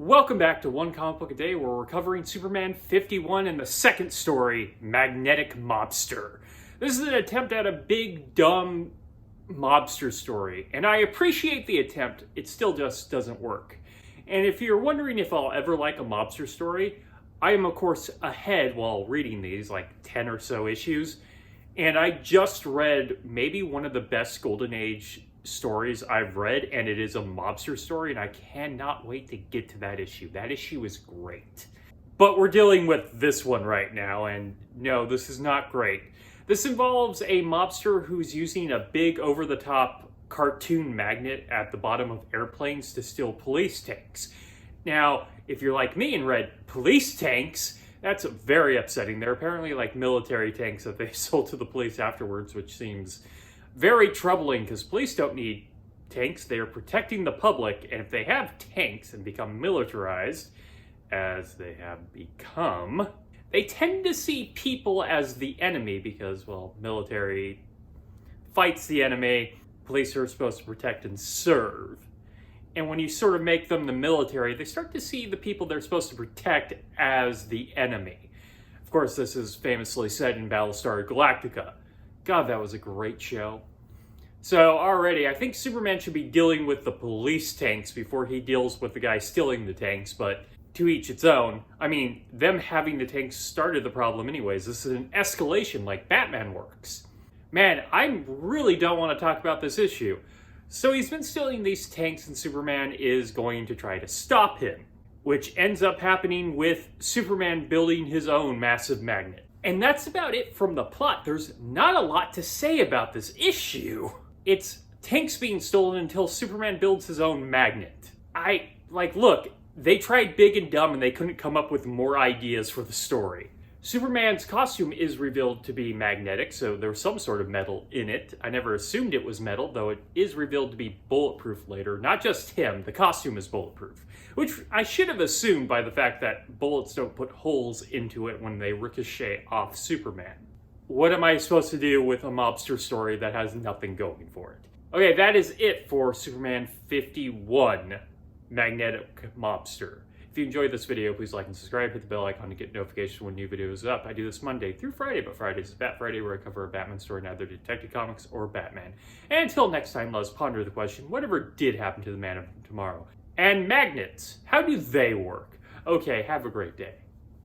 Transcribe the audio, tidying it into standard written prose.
Welcome back to One Comic Book a Day, where we're covering Superman 51 and the second story, Magnetic Mobster. This is an attempt at a big, dumb mobster story, and I appreciate the attempt, it still just doesn't work. And if you're wondering if I'll ever like a mobster story, I am of course ahead while reading these, like 10 or so issues, and I just read maybe one of the best Golden Age stories I've read, and it is a mobster story, and I cannot wait to get to that issue. That issue is great. But we're dealing with this one right now, and no, this is not great. This involves a mobster who's using a big over-the-top cartoon magnet at the bottom of airplanes to steal police tanks. Now, if you're like me and read police tanks, that's very upsetting. They're apparently like military tanks that they sold to the police afterwards, which seems very troubling because police don't need tanks. They are protecting the public, and if they have tanks and become militarized, as they have become, they tend to see people as the enemy because, well, military fights the enemy, police are supposed to protect and serve. And when you sort of make them the military, they start to see the people they're supposed to protect as the enemy. Of course, this is famously said in Battlestar Galactica. God, that was a great show. So already, I think Superman should be dealing with the police tanks before he deals with the guy stealing the tanks, but to each its own. I mean, them having the tanks started the problem anyways. This is an escalation like Batman works. Man, I really don't want to talk about this issue. So he's been stealing these tanks, and Superman is going to try to stop him, which ends up happening with Superman building his own massive magnet. And that's about it from the plot. There's not a lot to say about this issue. It's tanks being stolen until Superman builds his own magnet. Look, they tried big and dumb and they couldn't come up with more ideas for the story. Superman's costume is revealed to be magnetic, so there's some sort of metal in it. I never assumed it was metal, though it is revealed to be bulletproof later. Not just him, the costume is bulletproof. Which I should have assumed by the fact that bullets don't put holes into it when they ricochet off Superman. What am I supposed to do with a mobster story that has nothing going for it? Okay, that is it for Superman 51, Magnetic Mobster. If you enjoyed this video, please like and subscribe, hit the bell icon to get notifications when new videos are up. I do this Monday through Friday, but Fridays is Bat Friday, where I cover a Batman story in either Detective Comics or Batman. And until next time, let's ponder the question, whatever did happen to the Man of Tomorrow? And magnets, how do they work? Okay, have a great day.